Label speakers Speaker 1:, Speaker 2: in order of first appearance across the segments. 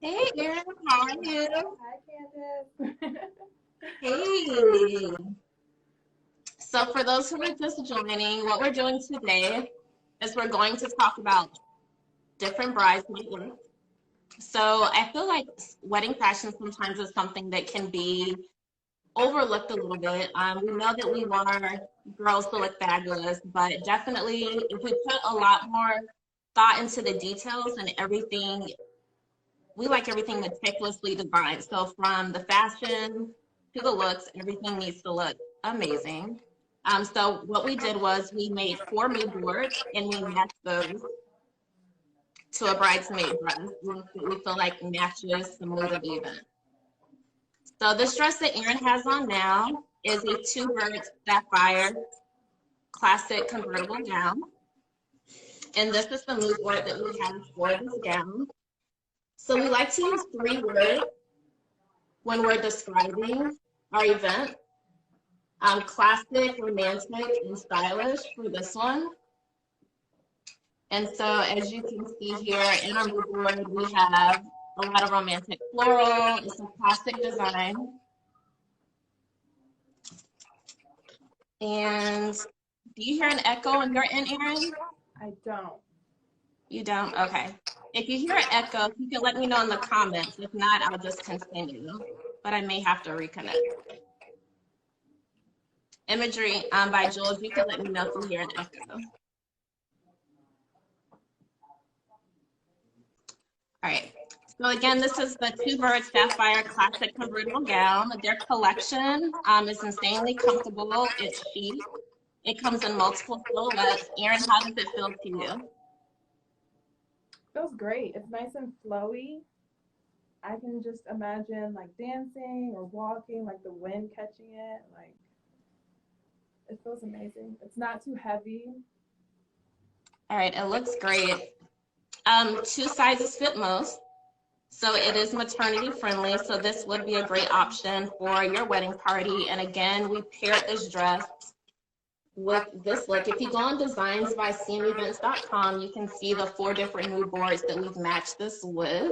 Speaker 1: Hey, Erin, how are you?
Speaker 2: Hi, Candace.
Speaker 1: Hey. So, for those who are just joining, what we're doing today is we're going to talk about different bridesmaid looks. So, I feel like wedding fashion sometimes is something that can be overlooked a little bit. We know that we want our girls to look fabulous, but definitely if we put a lot more thought into the details and everything, we like everything meticulously designed. So from the fashion to the looks, everything needs to look amazing. So what we did was we made 4 mood boards and we matched those to a bridesmaid dress look that we feel like matches the mood of the event. So this dress that Erin has on now is a two birds sapphire classic convertible gown. And this is the mood board that we have for this gown. So we like to use 3 words when we're describing our event. Classic, romantic, and stylish for this one. And so as you can see here in our mood board, we have a lot of romantic floral. It's a classic design. And do you hear an echo on your end, Erin?
Speaker 2: I don't.
Speaker 1: You don't? Okay. If you hear an echo, you can let me know in the comments. If not, I'll just continue. But I may have to reconnect. Imagery by Jules, you can let me know if you hear an echo. All right. So again, this is the Two Birds Sapphire Classic Convertible Gown. Their collection is insanely comfortable. It's chic. It comes in multiple silhouettes. Erin, how does it feel to you?
Speaker 2: Feels great. It's nice and flowy. I can just imagine like dancing or walking, like the wind catching it. Like it feels amazing. It's not too heavy.
Speaker 1: All right, it looks great. 2 sizes fit most. So it is maternity friendly. So this would be a great option for your wedding party. And again, we paired this dress with this look. If you go on designs by cmevents.com, you can see the 4 different mood boards that we've matched this with.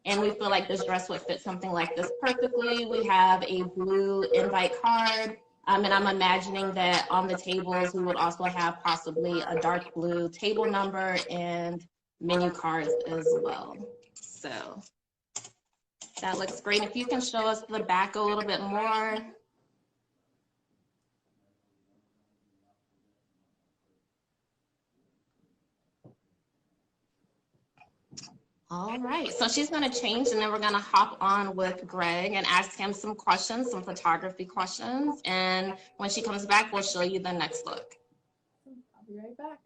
Speaker 1: And we feel like this dress would fit something like this perfectly. We have a blue invite card. And I'm imagining that on the tables, we would also have possibly a dark blue table number and menu cards as well. So that looks great. If you can show us the back a little bit more. All right, so she's going to change and then we're going to hop on with Greg and ask him some questions, some photography questions. And when she comes back, we'll show you the next look.
Speaker 2: I'll be right back.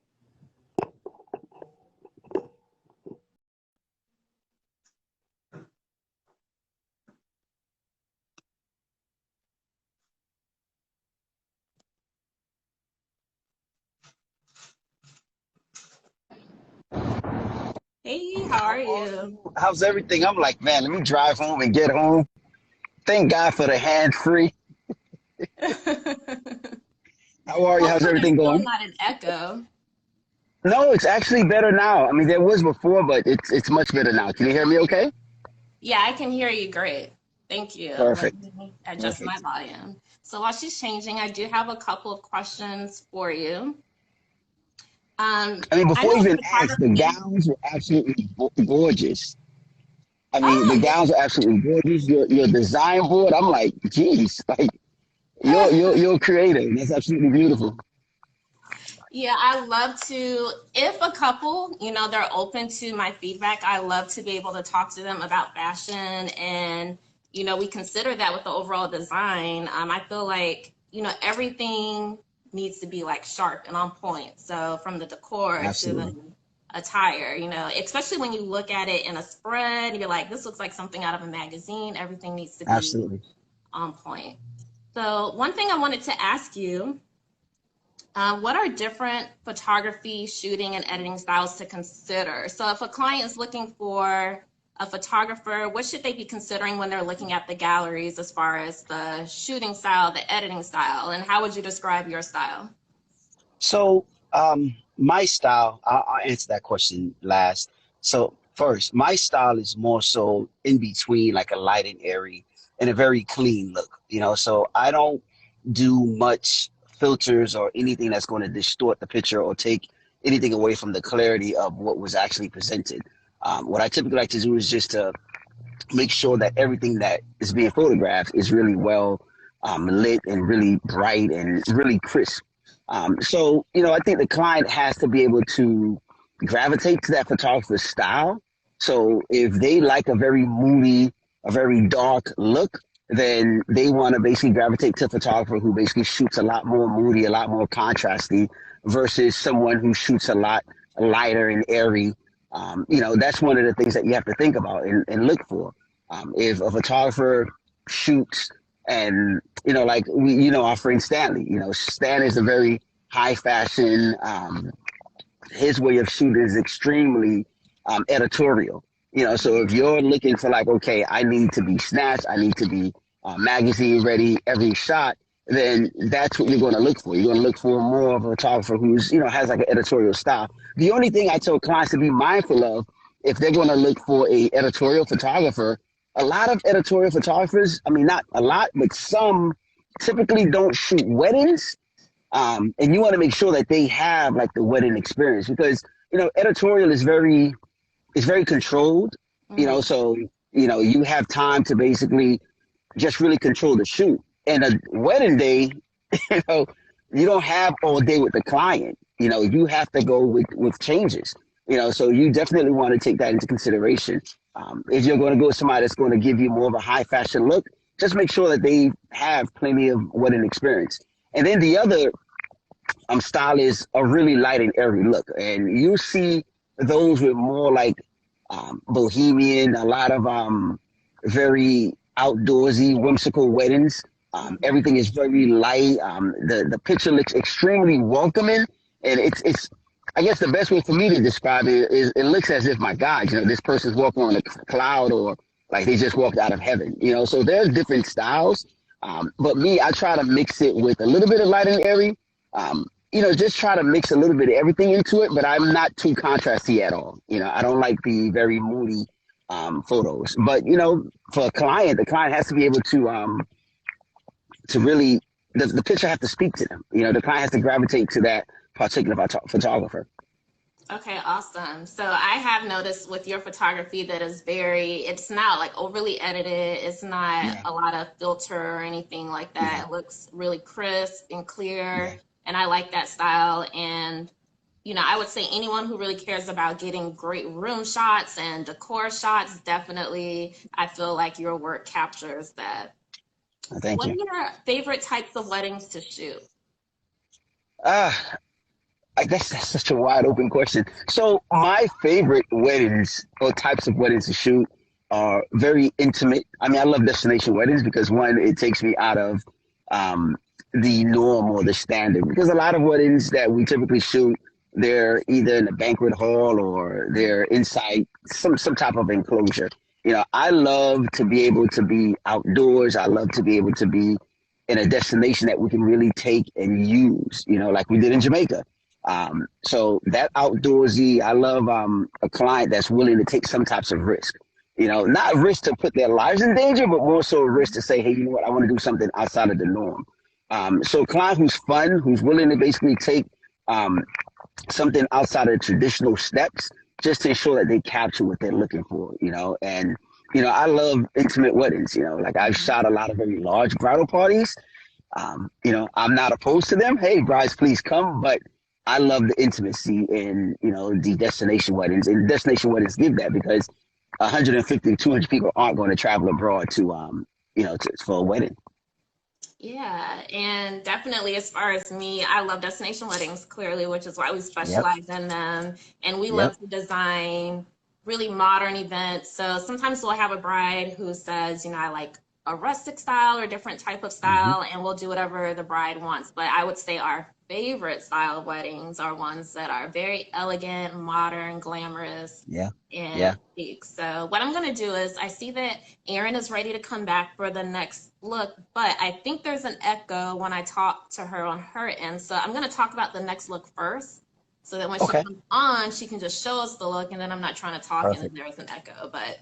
Speaker 1: Hey, how are you?
Speaker 3: How's everything? I'm like, man, let me drive home and get home. Thank God for the hand free. How are you? How's
Speaker 1: Hopefully there's
Speaker 3: everything
Speaker 1: still
Speaker 3: going?
Speaker 1: not an echo.
Speaker 3: No, it's actually better now. I mean, there was before, but it's much better now. Can you hear me okay?
Speaker 1: Yeah, I can hear you great. Thank you. Let
Speaker 3: Perfect.
Speaker 1: me adjust my
Speaker 3: Perfect.
Speaker 1: volume. So while she's changing, I do have a couple of questions for you.
Speaker 3: I mean,
Speaker 1: I
Speaker 3: before
Speaker 1: know
Speaker 3: you
Speaker 1: in
Speaker 3: even asked, the
Speaker 1: photography.
Speaker 3: gowns were absolutely gorgeous. I mean, the
Speaker 1: Oh,
Speaker 3: gowns are absolutely gorgeous. Your design board, I'm like, geez, like
Speaker 1: yeah.
Speaker 3: you're creative. That's absolutely beautiful.
Speaker 1: Yeah, I love to, if a couple, they're open to my feedback, I love to be able to talk to them about fashion and, we consider that with the overall design. I feel like, everything needs to be like sharp and on point. So from the decor to the
Speaker 3: Absolutely.
Speaker 1: attire, especially when you look at it in a spread, you're like, this looks like something out of a magazine. Everything needs to be
Speaker 3: Absolutely.
Speaker 1: on point. So one thing I wanted to ask you, what are different photography, shooting, and editing styles to consider? So if a client is looking for a photographer, what should they be considering when they're looking at the galleries as far as the shooting style, the editing style, and how would you describe your style?
Speaker 3: So, my style, I'll answer that question last. So, first, my style is more so in between, like a light and airy and a very clean look, so I don't do much filters or anything that's going to distort the picture or take anything away from the clarity of what was actually presented. What I typically like to do is just to make sure that everything that is being photographed is really well lit and really bright and really crisp. I think the client has to be able to gravitate to that photographer's style. So if they like a very moody, a very dark look, then they want to basically gravitate to a photographer who basically shoots a lot more moody, a lot more contrasty versus someone who shoots a lot lighter and airy. That's one of the things that you have to think about and look for. If a photographer shoots and, like our friend Stanley, Stan is a very high fashion, his way of shooting is extremely editorial. So if you're looking for like, okay, I need to be snatched, I need to be magazine ready every shot, then that's what you're going to look for. You're going to look for more of a photographer who's, has like an editorial style. The only thing I tell clients to be mindful of, if they're going to look for a editorial photographer, a lot of editorial photographers, I mean, not a lot, but some typically don't shoot weddings. And you want to make sure that they have like the wedding experience because, editorial is very controlled, so, you have time to basically just really control the shoot. And a wedding day, you know, you don't have all day with the client. You have to go with changes. So you definitely want to take that into consideration. If you're going to go with somebody that's going to give you more of a high fashion look, just make sure that they have plenty of wedding experience. And then the other style is a really light and airy look. And you see those with more like bohemian, a lot of very outdoorsy, whimsical weddings. Everything is very light. The picture looks extremely welcoming. And it's I guess the best way for me to describe it is it looks as if, my God, this person's walking on a cloud or like they just walked out of heaven, So there's different styles. But me, I try to mix it with a little bit of light and airy. Just try to mix a little bit of everything into it, but I'm not too contrasty at all. I don't like the very moody photos. But, for a client, the client has to be able to really, the picture has to speak to them. The client has to gravitate to that particular photographer.
Speaker 1: Okay, awesome. So I have noticed with your photography that it's not like overly edited. It's not a lot of filter or anything like that. It looks really crisp and clear. And I like that style. And, I would say anyone who really cares about getting great room shots and decor shots, definitely, I feel like your work captures that.
Speaker 3: Thank you.
Speaker 1: What are your favorite types of weddings to shoot?
Speaker 3: I guess that's such a wide open question. So my favorite weddings or types of weddings to shoot are very intimate. I mean, I love destination weddings because one, it takes me out of the norm or the standard. Because a lot of weddings that we typically shoot, they're either in a banquet hall or they're inside some type of enclosure. I love to be able to be outdoors. I love to be able to be in a destination that we can really take and use, like we did in Jamaica. So that outdoorsy, I love a client that's willing to take some types of risk. Not risk to put their lives in danger, but more so a risk to say, hey, you know what, I want to do something outside of the norm. So a client who's fun, who's willing to basically take something outside of the traditional steps just to ensure that they capture what they're looking for, and, I love intimate weddings, like I've shot a lot of very large bridal parties. I'm not opposed to them. Hey, brides, please come. But I love the intimacy in, the destination weddings. And destination weddings give that because 150 to 200 people aren't going to travel abroad to, for a wedding.
Speaker 1: Yeah, and definitely as far as me, I love destination weddings, clearly, which is why we specialize in them. And we love to design really modern events. So sometimes we'll have a bride who says, I like a rustic style or a different type of style, and we'll do whatever the bride wants. But I would say our favorite style of weddings are ones that are very elegant, modern, glamorous, and chic. So what I'm going to do is, I see that Erin is ready to come back for the next look, but I think there's an echo when I talk to her on her end. So I'm going to talk about the next look first. So that when she
Speaker 3: Okay.
Speaker 1: comes on, she can just show us the look, and then I'm not trying to talk and
Speaker 3: Perfect.
Speaker 1: there's an echo. But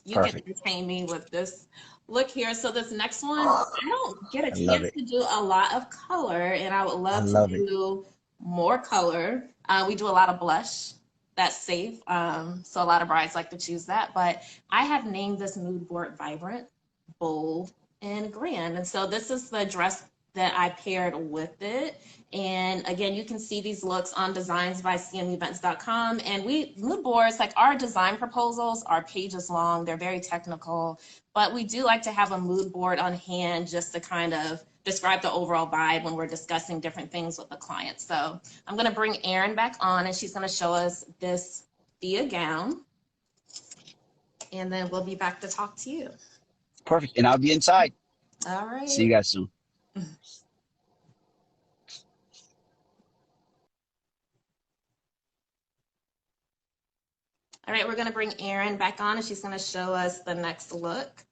Speaker 1: you can
Speaker 3: Perfect.
Speaker 1: entertain me with this look here. So this next one, I don't get a
Speaker 3: I love
Speaker 1: chance
Speaker 3: it.
Speaker 1: to do a lot of color, and I would
Speaker 3: I
Speaker 1: love to
Speaker 3: love it.
Speaker 1: do more color. We do a lot of blush. That's safe. So a lot of brides like to choose that. But I have named this mood board vibrant, bold, and grand. And so this is the dress that I paired with it. And again, you can see these looks on designsbycmevents.com. And mood boards, like our design proposals are pages long. They're very technical, but we do like to have a mood board on hand just to kind of describe the overall vibe when we're discussing different things with the client. So I'm going to bring Erin back on, and she's going to show us this Thea gown. And then we'll be back to talk to you.
Speaker 3: Perfect. And I'll be inside.
Speaker 1: All right.
Speaker 3: See you guys soon.
Speaker 1: All right, we're going to bring Erin back on, and she's going to show us the next look.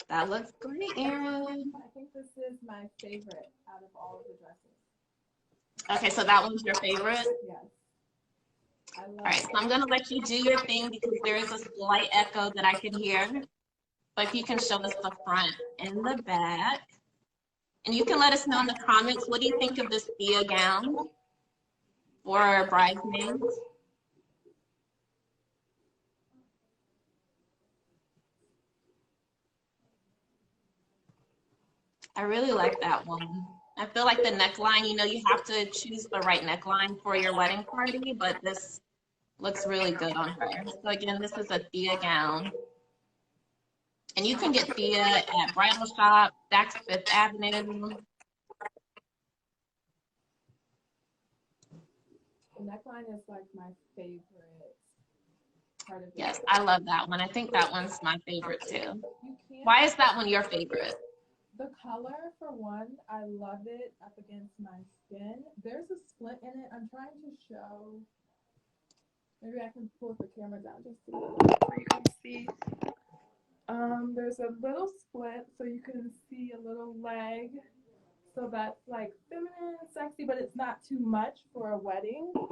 Speaker 1: That looks great, Erin.
Speaker 2: I think this is my favorite out of all of the dresses.
Speaker 1: Okay, so that one's your favorite?
Speaker 2: Yes. I love
Speaker 1: All right, so I'm going to let you do your thing because there is a slight echo that I can hear. But if you can show us the front and the back. And you can let us know in the comments, what do you think of this Thea gown for bridesmaids? I really like that one. I feel like the neckline, you have to choose the right neckline for your wedding party, but this looks really good on her. So again, this is a Thea gown. And you can get Thea at bridal shop, Saks Fifth Avenue.
Speaker 2: The neckline is like my favorite part of it.
Speaker 1: Yes, I love that one. I think that one's my favorite too. Why is that one your favorite?
Speaker 2: The color, for one, I love it up against my skin. There's a split in it. I'm trying to show. Maybe I can pull the camera down just a little bit so you can see. There's a little split so you can see a little leg. So that's like feminine and sexy, but it's not too much for a wedding. So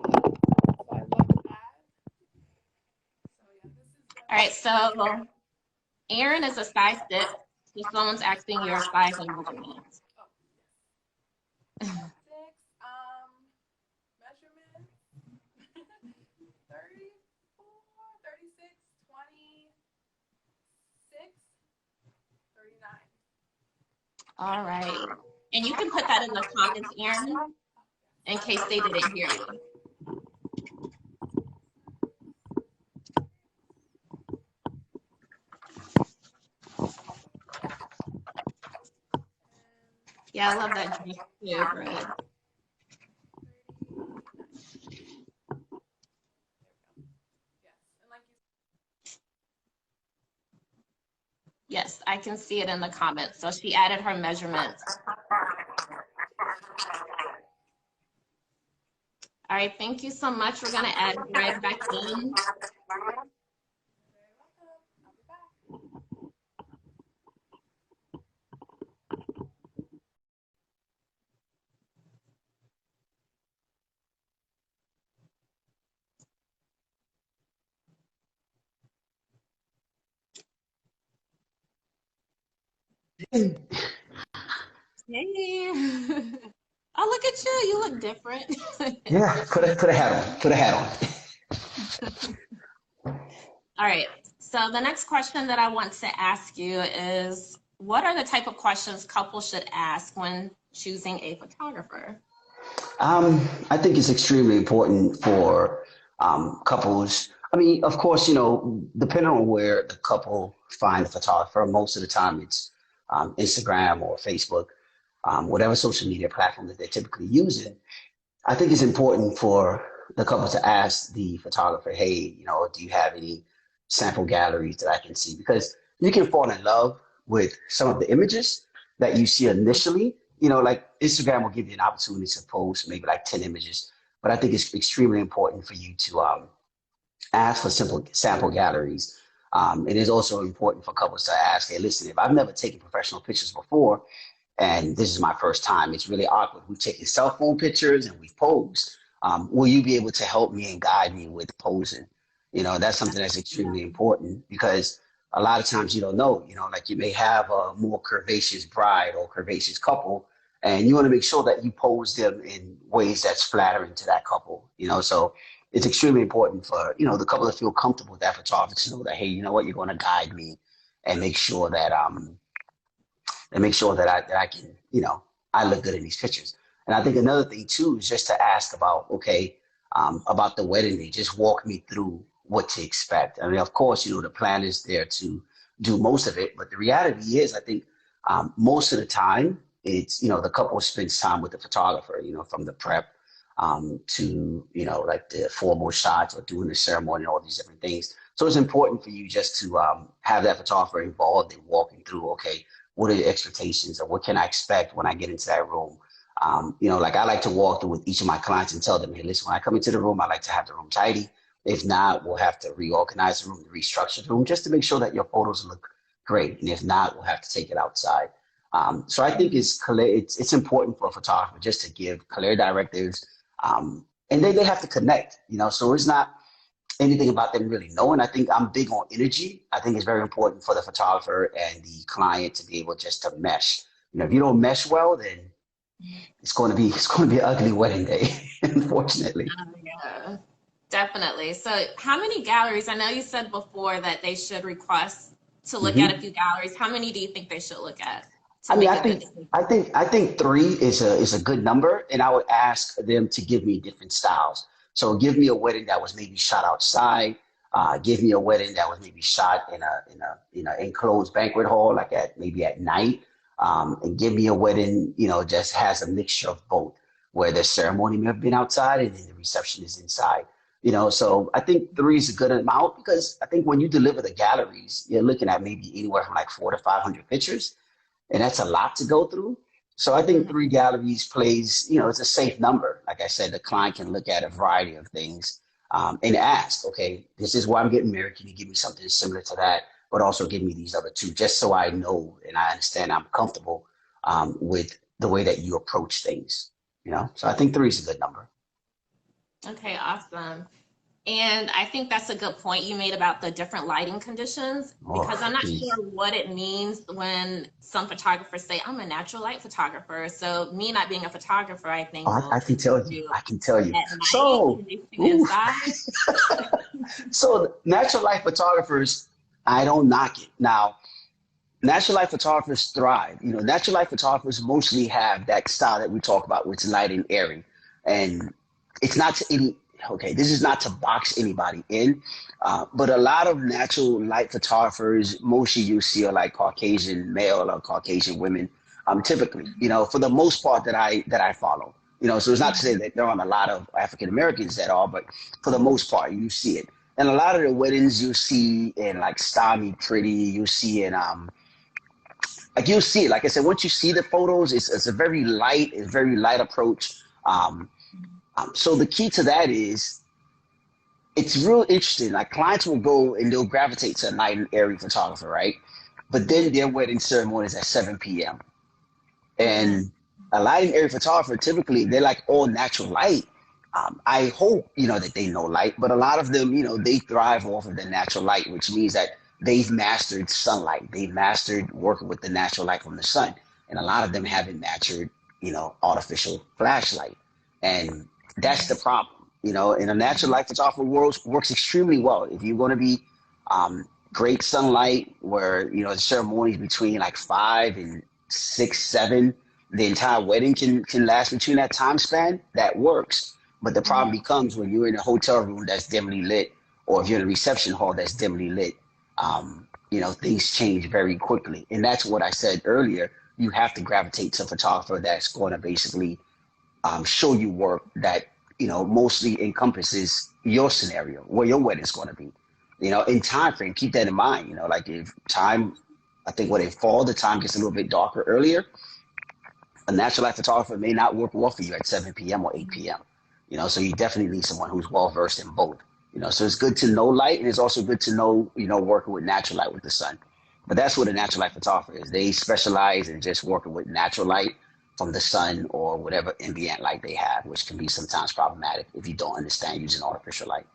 Speaker 2: I love that. So yeah, this is.
Speaker 1: All right, so Erin is a size 6. So someone's asking your size and measurement.
Speaker 2: 6, measurement 34, 36, 26, 39.
Speaker 1: All right. And you can put that in the comments, Erin, in case they didn't hear you. Yeah, I love that dress too, Fred. Yes, I can see it in the comments. So she added her measurements. All right, thank you so much. We're gonna add Greg back in. Hey. Oh, look at you. You look different.
Speaker 3: Yeah, put a hat on. Put a hat on.
Speaker 1: All right. So the next question that I want to ask you is, what are the type of questions couples should ask when choosing a photographer?
Speaker 3: I think it's extremely important for couples. I mean, of course, depending on where the couple find a photographer, most of the time it's Instagram or Facebook, whatever social media platform that they're typically using. I think it's important for the couple to ask the photographer, hey, do you have any sample galleries that I can see? Because you can fall in love with some of the images that you see initially. Like Instagram will give you an opportunity to post maybe like 10 images, but I think it's extremely important for you to ask for simple sample galleries. It is also important for couples to ask, hey, listen, if I've never taken professional pictures before, and this is my first time. It's really awkward. We've taken cell phone pictures and we've posed. Will you be able to help me and guide me with posing? You know, that's something that's extremely important because a lot of times you don't know, you know, like you may have a more curvaceous bride or curvaceous couple, and you want to make sure that you pose them in ways that's flattering to that couple, you know. So it's extremely important for, you know, the couple to feel comfortable with that photographer to know that, hey, you know what, you're going to guide me and make sure that I can, you know, I look good in these pictures. And I think another thing too is just to ask about, okay, about the wedding day, just walk me through what to expect. I mean, of course, you know, the plan is there to do most of it, but the reality is, I think most of the time it's, you know, the couple spends time with the photographer, you know, from the prep to, you know, like the formal shots or doing the ceremony and all these different things. So it's important for you just to have that photographer involved in walking through, okay, what are the expectations or what can I expect when I get into that room? You know, like I like to walk through with each of my clients and tell them, hey, listen, when I come into the room, I like to have the room tidy. If not, we'll have to reorganize the room, restructure the room, just to make sure that your photos look great. And if not, we'll have to take it outside. So I think it's important for a photographer just to give clear directives, and they have to connect, you know, so it's not anything about them really knowing. I think I'm big on energy. I think it's very important for the photographer and the client to be able just to mesh. You know, if you don't mesh well, then it's going to be an ugly wedding day, unfortunately.
Speaker 1: Yeah, definitely. So how many galleries, I know you said before that they should request to look at a few galleries. How many do you think they should look at to
Speaker 3: I mean,
Speaker 1: make a good decision?
Speaker 3: I think three is a good number, and I would ask them to give me different styles. So give me a wedding that was maybe shot outside. Give me a wedding that was maybe shot in a enclosed banquet hall, like maybe at night. And give me a wedding, you know, just has a mixture of both, where the ceremony may have been outside and then the reception is inside. You know, so I think three is a good amount because I think when you deliver the galleries, you're looking at maybe anywhere from like 400 to 500 pictures, and that's a lot to go through. So I think three galleries plays, you know, it's a safe number. Like I said, the client can look at a variety of things and ask, okay, this is why I'm getting married. Can you give me something similar to that? But also give me these other two, just so I know and I understand I'm comfortable with the way that you approach things, you know? So I think three is a good number.
Speaker 1: Okay, awesome. And I think that's a good point you made about the different lighting conditions, because I'm
Speaker 3: Oh,
Speaker 1: not
Speaker 3: geez.
Speaker 1: sure what it means when some photographers say, I'm a natural light photographer. So me not being a photographer, I think,
Speaker 3: Oh,
Speaker 1: well,
Speaker 3: I
Speaker 1: can
Speaker 3: can
Speaker 1: they
Speaker 3: tell you.
Speaker 1: do
Speaker 3: I can tell you.
Speaker 1: at night?
Speaker 3: So,
Speaker 1: Can they shoot
Speaker 3: ooh,
Speaker 1: inside?
Speaker 3: so natural light photographers, I don't knock it. Now, natural light photographers thrive. You know, natural light photographers mostly have that style that we talk about, which is light and airy. And it's not to any, okay, this is not to box anybody in, but a lot of natural light photographers, mostly you see are like Caucasian male or Caucasian women, typically, you know, for the most part that I follow. You know, so it's not to say that there aren't a lot of African Americans that are, but for the most part, you see it. And a lot of the weddings you see in like Stymie Pretty, you see in like you'll see it. Like I said, once you see the photos, it's a very light approach. Um, so the key to that is it's real interesting. Like clients will go and they'll gravitate to a light and airy photographer, right? But then their wedding ceremony is at 7 p.m. And a light and airy photographer, typically they're like all natural light. I hope, you know, that they know light, but a lot of them, you know, they thrive off of the natural light, which means that they've mastered sunlight. They've mastered working with the natural light from the sun. And a lot of them haven't mastered, you know, artificial flashlight. And that's the problem. You know, in a natural light photography world works extremely well. If you're going to be great sunlight where, you know, the ceremonies between like 5 and 6, 7, the entire wedding can last between that time span, that works. But the problem becomes when you're in a hotel room that's dimly lit, or if you're in a reception hall that's dimly lit, you know, things change very quickly. And that's what I said earlier. You have to gravitate to a photographer that's going to basically show you work that, you know, mostly encompasses your scenario, where your wedding's going to be. You know, in time frame, keep that in mind. You know, like if time, I think when it fall, the time gets a little bit darker earlier. A natural light photographer may not work well for you at 7 p.m. or 8 p.m. You know, so you definitely need someone who's well versed in both. You know, so it's good to know light, and it's also good to know, you know, working with natural light with the sun. But that's what a natural light photographer is. They specialize in just working with natural light from the sun or whatever ambient light they have, which can be sometimes problematic if you don't understand using artificial light.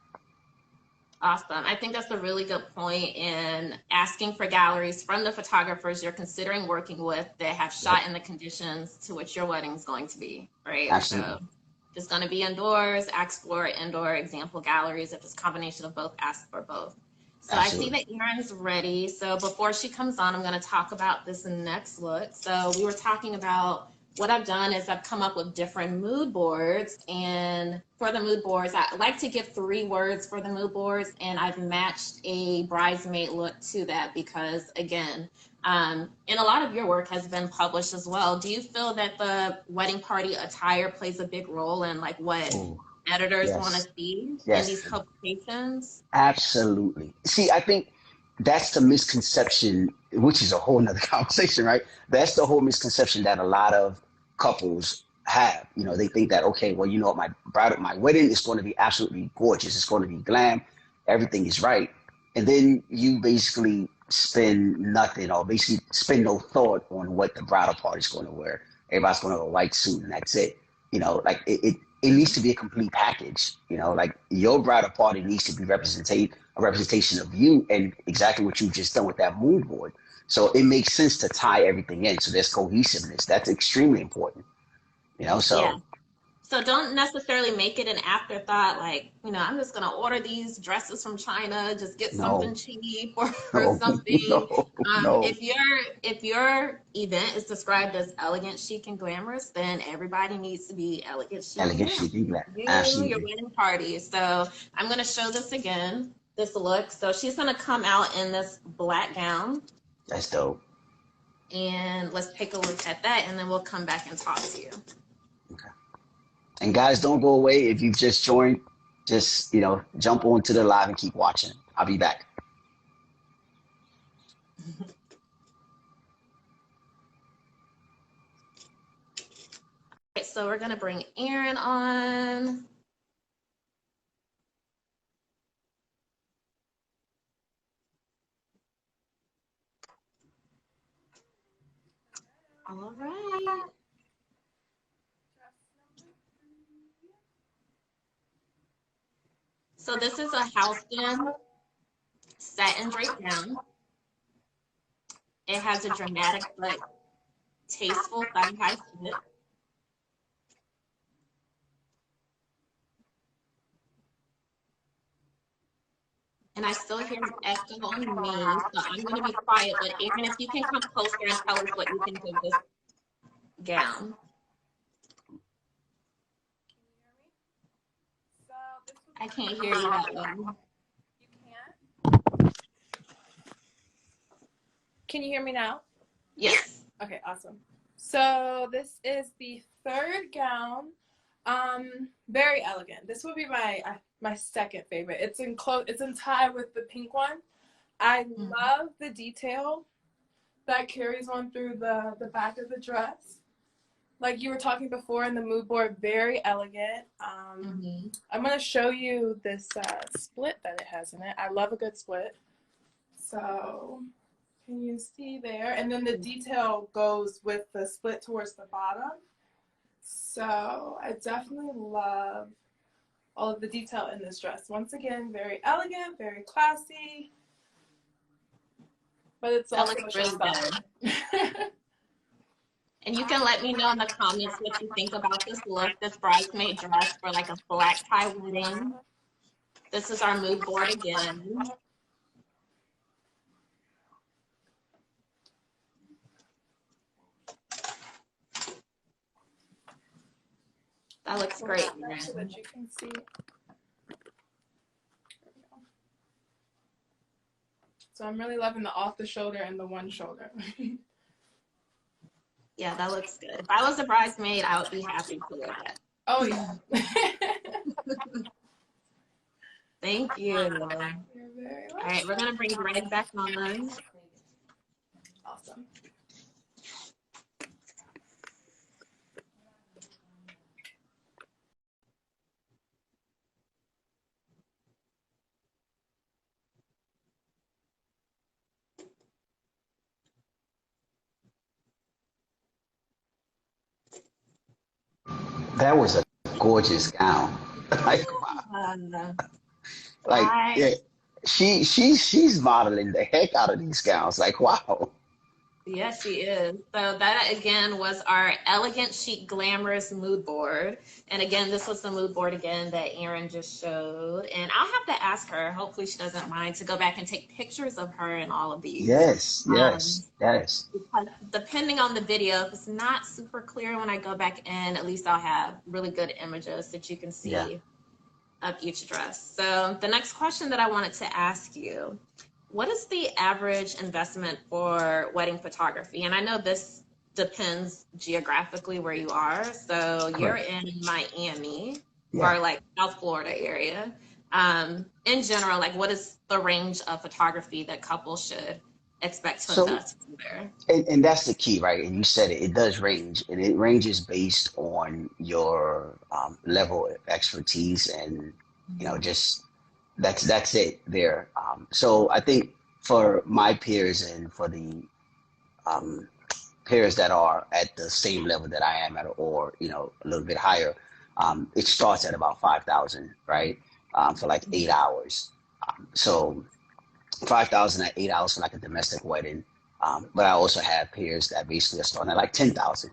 Speaker 1: Awesome. I think that's a really good point in asking for galleries from the photographers you're considering working with that have
Speaker 3: Yep,
Speaker 1: shot in the conditions to which your wedding is going to be, right? So
Speaker 3: absolutely.
Speaker 1: if it's going to be indoors, ask for indoor example galleries. If it's a combination of both, ask for both. So I see
Speaker 3: Absolutely.
Speaker 1: that Erin's ready. So before she comes on, I'm going to talk about this next look. So we were talking about what I've done is I've come up with different mood boards. And for the mood boards, I like to give 3 words for the mood boards. And I've matched a bridesmaid look to that because, again, and a lot of your work has been published as well. Do you feel that the wedding party attire plays a big role in like what
Speaker 3: Oh,
Speaker 1: editors want to
Speaker 3: yes.
Speaker 1: see in these
Speaker 3: Yes.
Speaker 1: publications?
Speaker 3: Absolutely. See, I think that's the misconception, which is a whole nother conversation, right? That's the whole misconception that a lot of couples have. You know, they think that, okay, well, you know what, my wedding is going to be absolutely gorgeous. It's going to be glam. Everything is right. And then you basically spend nothing or basically spend no thought on what the bridal party is going to wear. Everybody's going to wear a white suit and that's it. You know, like it needs to be a complete package. You know, like your bridal party needs to be a representation of you and exactly what you've just done with that mood board. So it makes sense to tie everything in. So there's cohesiveness. That's extremely important. You know,
Speaker 1: Yeah.
Speaker 3: so
Speaker 1: So don't necessarily make it an afterthought, like, I'm just gonna order these dresses from China, just get something
Speaker 3: no,
Speaker 1: cheap or
Speaker 3: no,
Speaker 1: something.
Speaker 3: no, no.
Speaker 1: If your event is described as elegant, chic, and glamorous, then everybody needs to be elegant, chic, and
Speaker 3: Elegant,
Speaker 1: glamorous.
Speaker 3: chic, and black.
Speaker 1: Your
Speaker 3: Absolutely.
Speaker 1: wedding party. So I'm gonna show this again, this look. So she's gonna come out in this black gown,
Speaker 3: That's dope.
Speaker 1: and let's take a look at that, and then we'll come back and talk to you.
Speaker 3: Okay. And guys, don't go away. If you've just joined, just, jump onto the live and keep watching. I'll be back.
Speaker 1: Okay, so we're gonna bring Erin on. All right. So this is a Houston satin drape gown. It has a dramatic but tasteful thigh-high fit. And I still hear an echo on me, so I'm going to be quiet. But Erin, if you can come closer and tell us what you think of this gown. I can't hear you that well.
Speaker 2: Can you hear me now?
Speaker 1: Yes.
Speaker 2: Okay, awesome. So this is the 3rd gown. Very elegant. This would be my second favorite. It's in tie with the pink one. I love the detail that carries on through the back of the dress. Like you were talking before in the mood board, very elegant. I'm going to show you this split that it has in it. I love a good split. So can you see there? And then the detail goes with the split towards the bottom. So I definitely love all of the detail in this dress. Once again, very elegant, very classy, but it's
Speaker 1: That
Speaker 2: also
Speaker 1: looks
Speaker 2: a
Speaker 1: really good. And you can let me know in the comments what you think about this look, this bridesmaid dress for like a black tie wedding. This is our mood board again. That looks great.
Speaker 2: So that you can see. So I'm really loving the off the shoulder and the one shoulder.
Speaker 1: Yeah, that looks good. If I was a bridesmaid, I would be happy to wear that.
Speaker 2: Oh yeah.
Speaker 1: Thank you.
Speaker 2: You're very
Speaker 1: All right, we're gonna bring Greg back on.
Speaker 2: awesome.
Speaker 3: That was a gorgeous gown. Like, wow.
Speaker 1: Uh,
Speaker 3: Like,
Speaker 1: I
Speaker 3: yeah, she's modeling the heck out of these gowns. Like, wow.
Speaker 1: Yes, she is. So that again was our elegant, chic, glamorous mood board. And again, this was the mood board again that Erin just showed. And I'll have to ask her, hopefully she doesn't mind, to go back and take pictures of her in all of these.
Speaker 3: Yes,
Speaker 1: Um,
Speaker 3: yes, yes.
Speaker 1: because depending on the video, if it's not super clear when I go back in, at least I'll have really good images that you can
Speaker 3: Yeah.
Speaker 1: see of each dress. So the next question that I wanted to ask you, what is the average investment for wedding photography? And I know this depends geographically where you are. So you're
Speaker 3: Correct.
Speaker 1: in Miami
Speaker 3: Yeah.
Speaker 1: or like South Florida area. In general, like what is the range of photography that couples should expect to
Speaker 3: So,
Speaker 1: invest in there?
Speaker 3: and that's the key, right? And you said it, it does range, and it ranges based on your level of expertise, and just that's it there. So I think for my peers and for the um, peers that are at the same level that I am at, or a little bit higher, it starts at about 5,000, right? For like 8 hours. So 5,000 at 8 hours for like a domestic wedding. But I also have peers that basically are starting at like 10,000,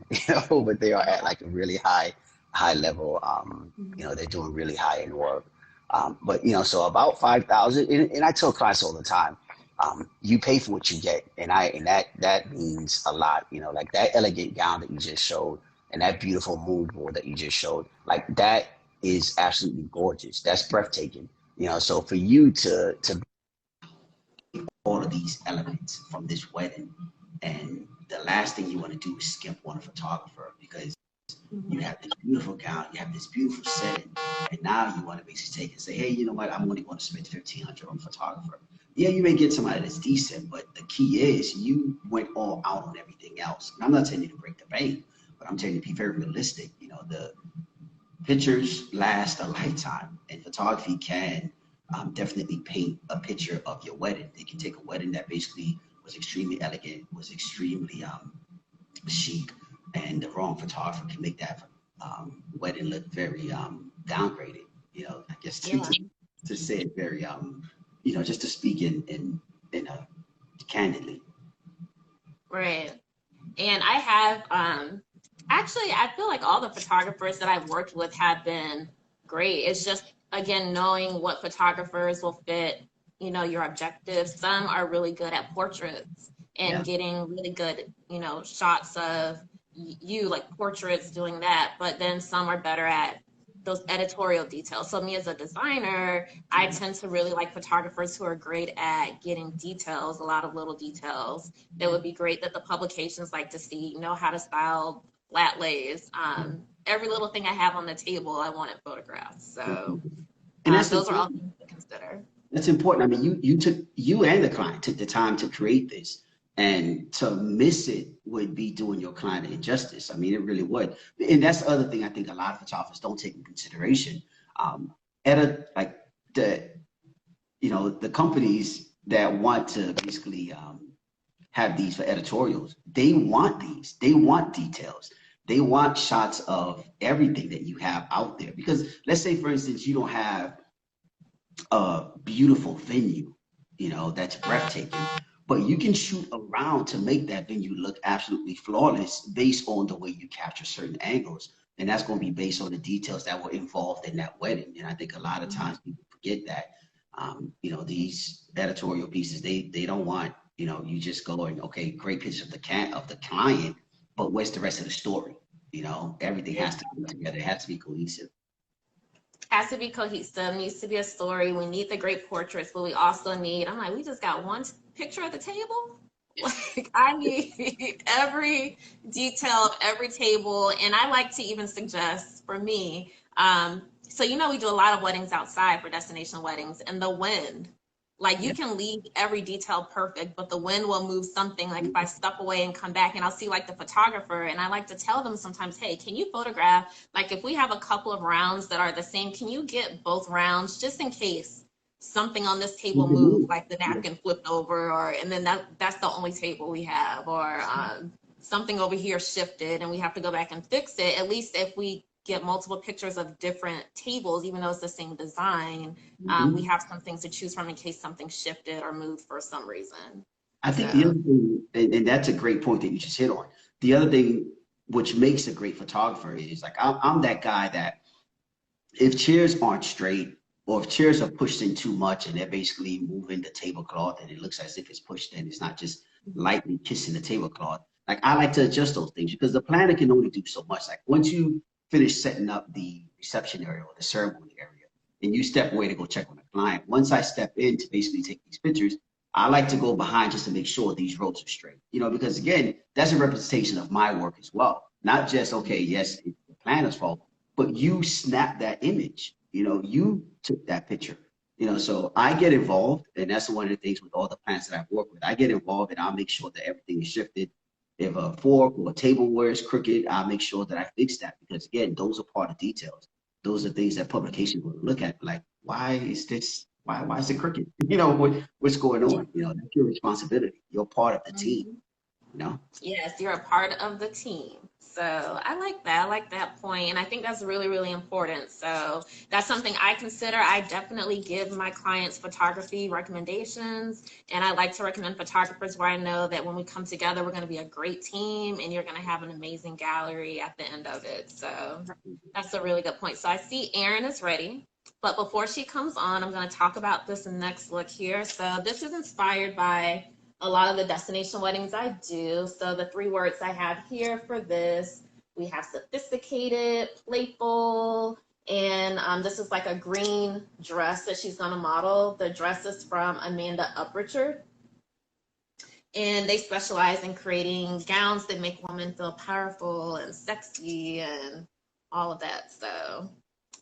Speaker 3: but they are at like a really high level. They're doing really high end work. But so about 5,000, and I tell clients all the time, you pay for what you get, and that means a lot. Like that elegant gown that you just showed, and that beautiful mood board that you just showed, like that is absolutely gorgeous. That's breathtaking. So for you to all of these elements from this wedding. And the last thing you want to do is skimp on a photographer because you
Speaker 1: Mhm.
Speaker 3: have this beautiful gown, you have this beautiful setting, and now you want to basically take and say, hey, you know what? I'm only going to spend 1,500 on a photographer. Yeah, you may get somebody that's decent, but the key is you went all out on everything else. And I'm not telling you to break the bank, but I'm telling you to be very realistic. The pictures last a lifetime, and photography can definitely paint a picture of your wedding. They can take a wedding that basically was extremely elegant, was extremely chic, and the wrong photographer can make that wedding look very downgraded. I guess
Speaker 1: Yeah,
Speaker 3: to say it very just to speak in candidly.
Speaker 1: right. And I have actually I feel like all the photographers that I've worked with have been great. It's just again knowing what photographers will fit, your objectives. Some are really good at portraits and
Speaker 3: Yeah.
Speaker 1: getting really good, shots of you like portraits doing that, but then some are better at those editorial details. So me as a designer, I tend to really like photographers who are great at getting details, a lot of little details that would be great that the publications like to see, know how to style flat lays. Every little thing I have on the table, I want it photographed. So
Speaker 3: And that's
Speaker 1: those are all
Speaker 3: important.
Speaker 1: things to consider.
Speaker 3: That's important. I mean, you and the client took the time to create this, and to miss it would be doing your client an injustice. I mean, it really would. And that's the other thing I think a lot of photographers don't take in consideration. Like the the companies that want to basically have these for editorials, they want these. They want details. They want shots of everything that you have out there. Because let's say, for instance, you don't have a beautiful venue, that's breathtaking. But you can shoot around to make that venue look absolutely flawless based on the way you capture certain angles. And that's going to be based on the details that were involved in that wedding. And I think a lot of times people forget that. These editorial pieces, they don't want, you just going, okay, great picture of the client, but where's the rest of the story? Everything has to come together. It has to be cohesive.
Speaker 1: Has to be cohesive, needs to be a story. We need the great portraits, but we also need, I'm like, we just got one picture at the table. Like, I need every detail of every table. And I like to even suggest for me, so we do a lot of weddings outside for destination weddings, and the wind, like you
Speaker 3: Yeah.
Speaker 1: can leave every detail perfect, but the wind will move something. Like if I step away and come back and I'll see like the photographer, and I like to tell them sometimes, hey, can you photograph, like if we have a couple of rounds that are the same, can you get both rounds just in case something on this table moved, like the
Speaker 3: Yeah.
Speaker 1: napkin flipped over, or and then that's the only table we have, or something over here shifted and we have to go back and fix it. At least if we get multiple pictures of different tables, even though it's the same design, we have some things to choose from in case something shifted or moved for some reason.
Speaker 3: I think the other thing, and that's a great point that you just hit on. The other thing which makes a great photographer is like I'm that guy that if chairs aren't straight or if chairs are pushed in too much and they're basically moving the tablecloth and it looks as if it's pushed in, it's not just lightly kissing the tablecloth. Like I like to adjust those things because the planner can only do so much. Like once you finish setting up the reception area or the ceremony area and you step away to go check on the client, once I step in to basically take these pictures, I like to go behind just to make sure these ropes are straight, you know, because again, that's a representation of my work as well. Not just, okay, yes, it's the planner's fault, but you snapped that image, you know, you took that picture, you know, so I get involved. And that's one of the things with all the planners that I've worked with. I get involved and I'll make sure that everything is shifted. If a fork or a tableware is crooked, I'll make sure that I fix that because again, those are part of details. Those are things that publication will look at, like, why is this? Why is it crooked? You know, what's going on? You know, that's your responsibility. You're part of the team, you know?
Speaker 1: Yes, you're a part of the team. So I like that. I like that point. And I think that's really, really important. So that's something I consider. I definitely give my clients photography recommendations. And I like to recommend photographers where I know that when we come together, we're going to be a great team and you're going to have an amazing gallery at the end of it. So that's a really good point. So I see Erin is ready. But before she comes on, I'm going to talk about this next look here. So this is inspired by a lot of the destination weddings I do. So the 3 words I have here for this, we have sophisticated, playful, and this is like a green dress that she's going to model. The dress is from Amanda Uprichard. And they specialize in creating gowns that make women feel powerful and sexy and all of that. So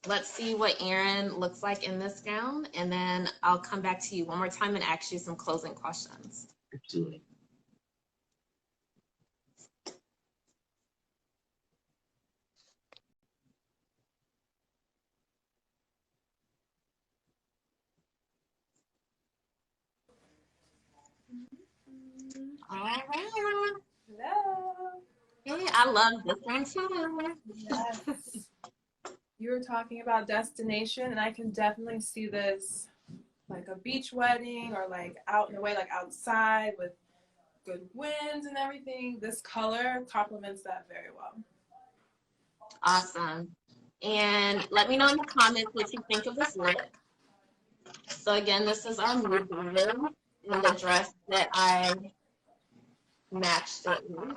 Speaker 1: let's see what Erin looks like in this gown, and then I'll come back to you one more time and ask you some closing questions.
Speaker 3: Absolutely.
Speaker 1: All right.
Speaker 2: Hello.
Speaker 1: Hey, I love this one too.
Speaker 2: Yes. You were talking about destination, and I can definitely see this like a beach wedding or like out in the way, like outside with good winds and everything. This color complements that very well.
Speaker 1: Awesome. And let me know in the comments what you think of this look. So again, this is our mood room in the dress that I matched it with.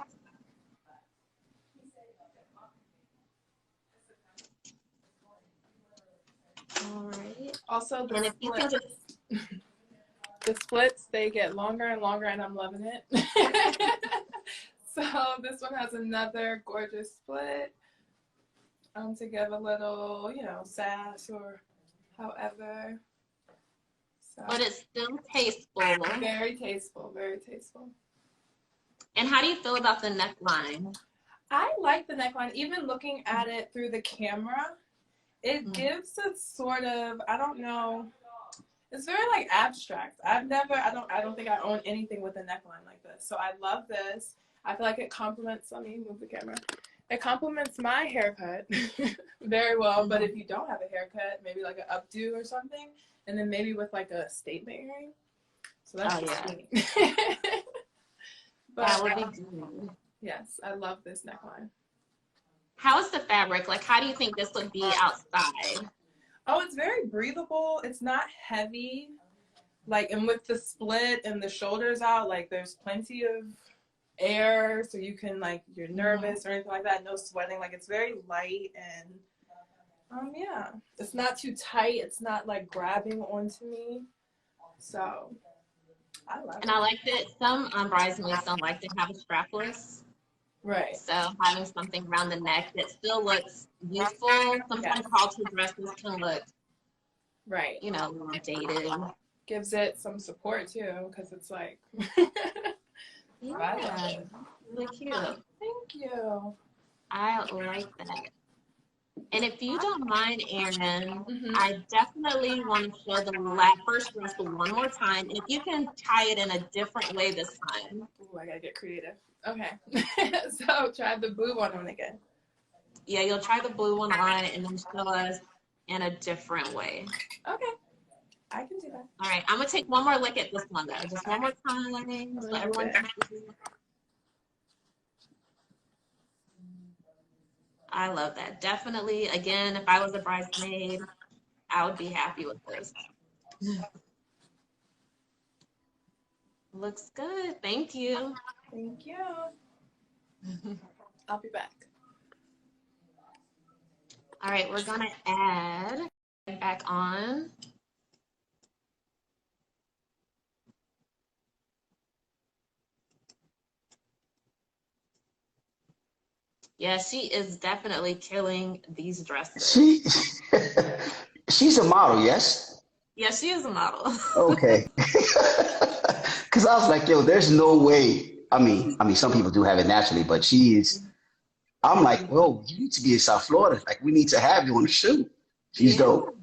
Speaker 1: All right.
Speaker 2: Also,
Speaker 1: And if you can just
Speaker 2: the splits, they get longer and longer, and I'm loving it. So this one has another gorgeous split to give a little, you know, sass or however. So,
Speaker 1: but it's still tasteful.
Speaker 2: Very tasteful, very tasteful.
Speaker 1: And how do you feel about the neckline?
Speaker 2: I like the neckline. Even looking at it through the camera, it gives a sort of, I don't know, it's very like abstract. I don't think I own anything with a neckline like this. So I love this. I feel like it complements, let me move the camera. It complements my haircut very well. But if you don't have a haircut, maybe like an updo or something, and then maybe with like a statement earring. So that's sweet. But
Speaker 1: that would be good.
Speaker 2: Yes, I love this neckline.
Speaker 1: How is the fabric? Like, how do you think this would be outside?
Speaker 2: Oh, it's very breathable. It's not heavy. Like, and with the split and the shoulders out, like there's plenty of air, so you can, like, you're nervous or anything like that, no sweating. Like, it's very light and yeah, it's not too tight. It's not like grabbing onto me. So I love it.
Speaker 1: And I like that some bridesmaids don't like to have a strapless.
Speaker 2: Right.
Speaker 1: So having something around the neck that still looks youthful. Sometimes halter dresses can look,
Speaker 2: right,
Speaker 1: you know, a little dated.
Speaker 2: Gives it some support too, because it's like
Speaker 1: yeah, really cute.
Speaker 2: Thank you.
Speaker 1: I like that. And if you don't mind, Erin, I definitely want to show the first dress one more time. If you can tie it in a different way this time.
Speaker 2: Ooh, I gotta get creative. Okay. So try the boob on again.
Speaker 1: Yeah, you'll try the blue one on and then show us in a different way.
Speaker 2: Okay, I can do that.
Speaker 1: All right, I'm gonna take one more look at this one though. Just one more time so everyone can see. I love that. Definitely, again, if I was a bridesmaid, I would be happy with this. Looks good. Thank you.
Speaker 2: Thank you. I'll be back.
Speaker 1: All right, we're gonna add back on. Yeah, she is definitely killing these dresses.
Speaker 3: She's a model, yes?
Speaker 1: Yeah, she is a model.
Speaker 3: Okay. Because I was like, yo, there's no way. I mean, some people do have it naturally, but she is. I'm like, well, you need to be in South Florida. Like, we need to have you on the shoot. She's
Speaker 1: Yeah.
Speaker 3: dope.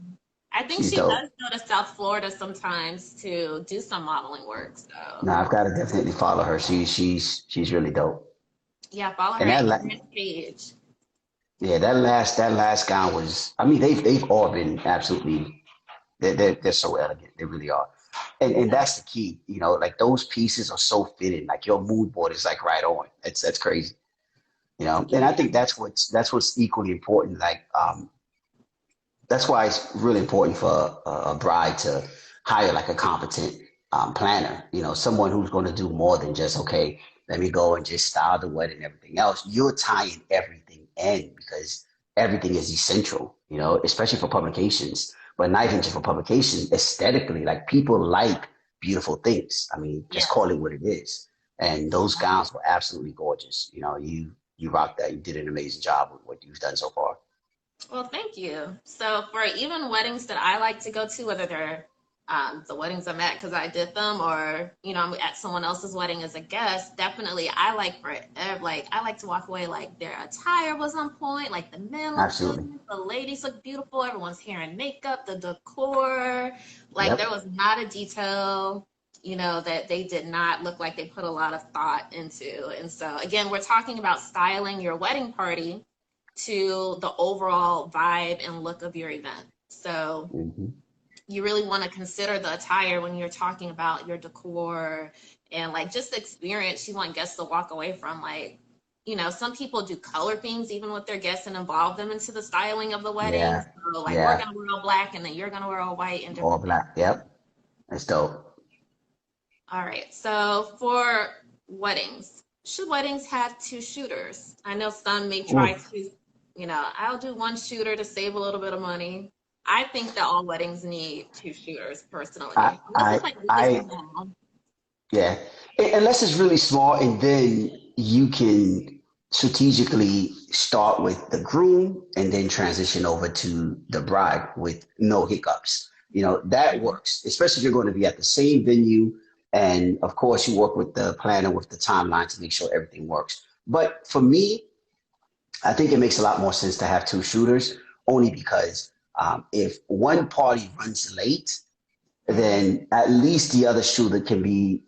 Speaker 1: I think
Speaker 3: She's
Speaker 1: she
Speaker 3: dope.
Speaker 1: does go to South Florida sometimes to do some modeling work. So
Speaker 3: No, I've got to definitely follow her. She's really dope.
Speaker 1: yeah, follow her
Speaker 3: And that,
Speaker 1: Instagram page.
Speaker 3: yeah, that last gown was. I mean, they've all been absolutely. They're so elegant. They really are. And that's the key. You know, like those pieces are so fitting. Like your mood board is like right on. That's crazy. You know, and I think that's what's equally important. Like, that's why it's really important for a bride to hire like a competent planner. You know, someone who's going to do more than just okay, let me go and just style the wedding and everything else. You're tying everything in because everything is essential. You know, especially for publications, but not even just for publications. Aesthetically, like people like beautiful things. I mean,
Speaker 1: Yeah.
Speaker 3: just call it what it is. And those gowns were absolutely gorgeous. You know, you rocked that. You did an amazing job with what you've done so far.
Speaker 1: Well, thank you. So for even weddings that I like to go to, whether they're the weddings I'm at because I did them, or I'm at someone else's wedding as a guest, definitely I like I like to walk away like their attire was on point, like the men look good,
Speaker 3: Absolutely.
Speaker 1: the ladies look beautiful, everyone's hair and makeup, the decor, like there
Speaker 3: Yep.
Speaker 1: was not a detail. That they did not look like they put a lot of thought into. And so, again, we're talking about styling your wedding party to the overall vibe and look of your event. So
Speaker 3: Hmm.
Speaker 1: you really want to consider the attire when you're talking about your decor and like just the experience you want guests to walk away from. Like, some people do color themes even with their guests and involve them into the styling of the wedding.
Speaker 3: Yeah.
Speaker 1: So like we're
Speaker 3: Yeah.
Speaker 1: gonna wear all black and then you're gonna wear all white and
Speaker 3: All
Speaker 1: different things.
Speaker 3: black. Yep. That's dope.
Speaker 1: All right. So for weddings, should weddings have two shooters? I know some may try
Speaker 3: Ooh.
Speaker 1: to, I'll do one shooter to save a little bit of money. I think that all weddings need two shooters
Speaker 3: I,
Speaker 1: personally. Unless
Speaker 3: I,
Speaker 1: it's like really
Speaker 3: I,
Speaker 1: small.
Speaker 3: yeah. Unless it's really small, and then you can strategically start with the groom and then transition over to the bride with no hiccups. You know, that works, especially if you're going to be at the same venue. And of course, you work with the planner with the timeline to make sure everything works. But for me, I think it makes a lot more sense to have two shooters, only because if one party runs late, then at least the other shooter can be,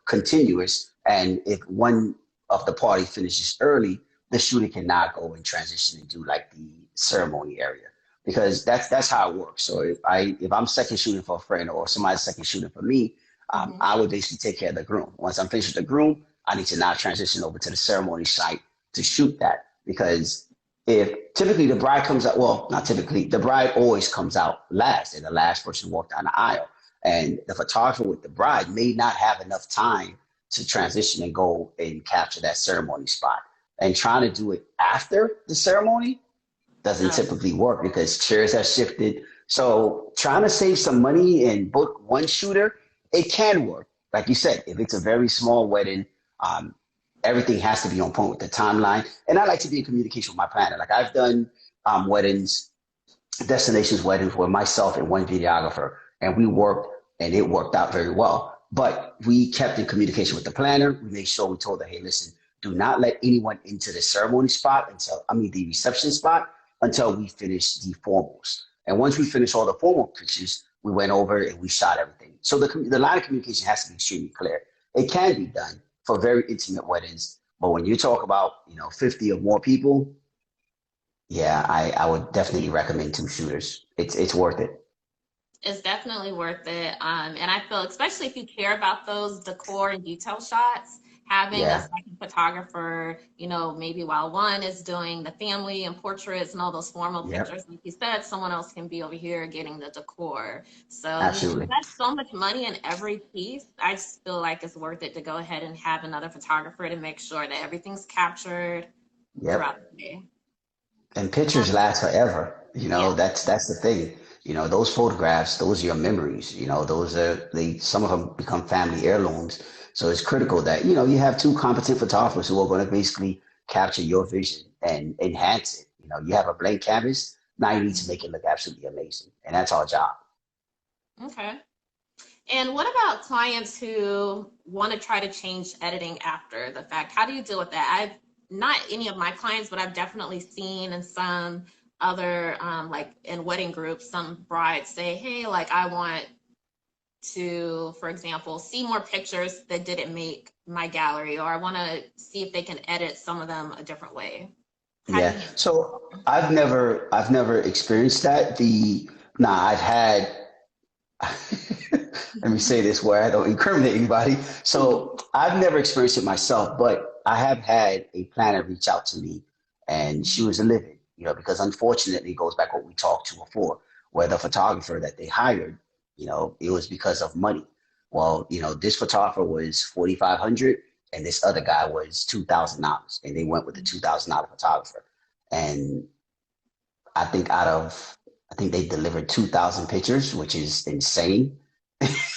Speaker 3: continuous. And if one of the party finishes early, the shooter cannot go and transition and do like the ceremony area because that's how it works. So if I'm second shooting for a friend or somebody's second shooting for me,
Speaker 1: Mhm.
Speaker 3: I would basically take care of the groom. Once I'm finished with the groom, I need to now transition over to the ceremony site to shoot that because if typically the bride comes out, well, not typically, the bride always comes out last and the last person walked down the aisle. And the photographer with the bride may not have enough time to transition and go and capture that ceremony spot. And trying to do it after the ceremony doesn't
Speaker 1: No.
Speaker 3: typically work because chairs have shifted. So trying to save some money and book one shooter, it can work. Like you said, if it's a very small wedding, um, everything has to be on point with the timeline. And I like to be in communication with my planner. Like I've done weddings, destinations weddings where myself and one videographer, and we worked and it worked out very well. But we kept in communication with the planner. We made sure we told her, hey, listen, do not let anyone into the ceremony spot the reception spot until we finish the formals. And once we finish all the formal pictures, we went over and we shot everything. So the line of communication has to be extremely clear. It can be done for very intimate weddings, but when you talk about 50 or more people, Yeah, I would definitely recommend two shooters. It's worth it.
Speaker 1: It's definitely worth it. And I feel, especially if you care about those decor and detail shots, having a
Speaker 3: Yeah,
Speaker 1: second photographer, maybe while one is doing the family and portraits and all those formal
Speaker 3: yep,
Speaker 1: pictures, like you said, someone else can be over here getting the decor. So,
Speaker 3: absolutely.
Speaker 1: that's so much money in every piece. I just feel like it's worth it to go ahead and have another photographer to make sure that everything's captured throughout
Speaker 3: Yep.
Speaker 1: the day.
Speaker 3: And pictures
Speaker 1: Um,
Speaker 3: last forever.
Speaker 1: yeah.
Speaker 3: That's the thing. Those photographs, those are your memories. Those are some of them become family heirlooms. So it's critical that, you have two competent photographers who are going to basically capture your vision and enhance it. You have a blank canvas, now you need to make it look absolutely amazing. And that's our job.
Speaker 1: Okay. And what about clients who want to try to change editing after the fact? How do you deal with that? I've not any of my clients, but I've definitely seen in some other, like in wedding groups, some brides say, hey, like I want to, for example, see more pictures that didn't make my gallery, or I want to see if they can edit some of them a different way. How do you
Speaker 3: Yeah.
Speaker 1: handle
Speaker 3: So I've never experienced that. I've had let me say this where I don't incriminate anybody.
Speaker 1: that?
Speaker 3: So I've never experienced it myself, but I have had a planner reach out to me and she was livid, because unfortunately it goes back what we talked to before, where the photographer that they hired, it was because of money. Well, this photographer was 4,500 and this other guy was $2,000 and they went with the $2,000 photographer. And I think I think they delivered 2,000 pictures, which is insane.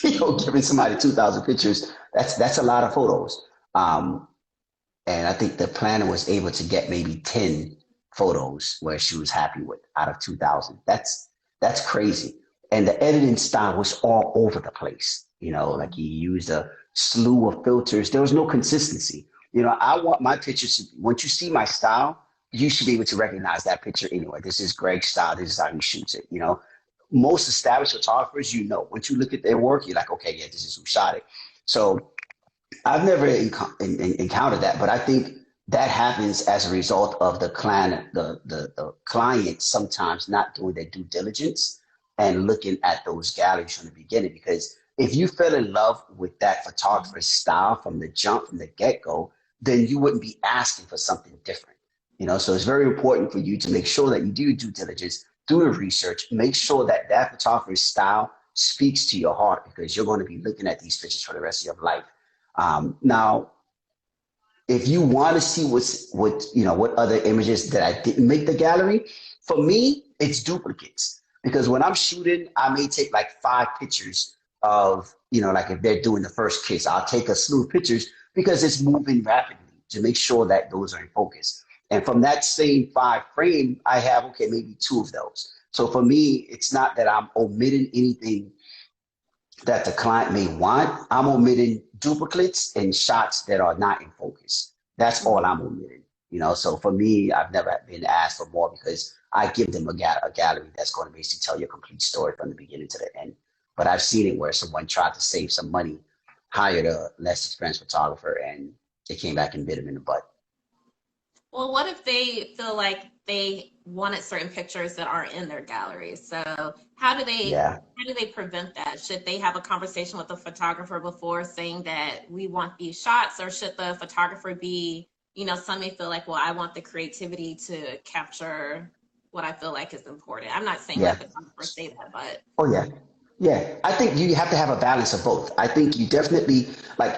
Speaker 3: Giving somebody 2,000 pictures, that's a lot of photos. Um, and I think the planner was able to get maybe 10 photos where she was happy with out of 2,000. That's crazy. And the editing style was all over the place. Like he used a slew of filters. There was no consistency. I want my pictures. Once you see my style, you should be able to recognize that picture anyway. This is Greg's style. This is how he shoots it. Most established photographers, once you look at their work, you're like, okay, yeah, this is who shot it. So I've never encountered that, but I think that happens as a result of the client sometimes not doing their due diligence and looking at those galleries from the beginning. Because if you fell in love with that photographer's style from the jump, from the get go, then you wouldn't be asking for something different. So it's very important for you to make sure that you do due diligence, do the research, make sure that that photographer's style speaks to your heart because you're going to be looking at these pictures for the rest of your life. Now, if you want to see what other images that I didn't make the gallery, for me, it's duplicates. Because when I'm shooting, I may take like 5 pictures of, like if they're doing the first kiss, I'll take a slew of pictures because it's moving rapidly to make sure that those are in focus. And from that same 5 frame, I have, okay, maybe 2 of those. So for me, it's not that I'm omitting anything that the client may want. I'm omitting duplicates and shots that are not in focus. That's all I'm omitting. So for me, I've never been asked for more because I give them a gallery that's going to basically tell you a complete story from the beginning to the end. But I've seen it where someone tried to save some money, hired a less experienced photographer, and they came back and bit him in the butt.
Speaker 1: Well, what if they feel like they wanted certain pictures that aren't in their gallery? So
Speaker 3: Yeah.
Speaker 1: how do they prevent that? Should they have a conversation with the photographer before saying that we want these shots, or should the photographer be, some may feel like, well, I want the creativity to capture what I feel like is important. I'm not saying
Speaker 3: Yeah.
Speaker 1: let photographers say that, but
Speaker 3: Oh yeah. Yeah. I think you have to have a balance of both. I think you definitely like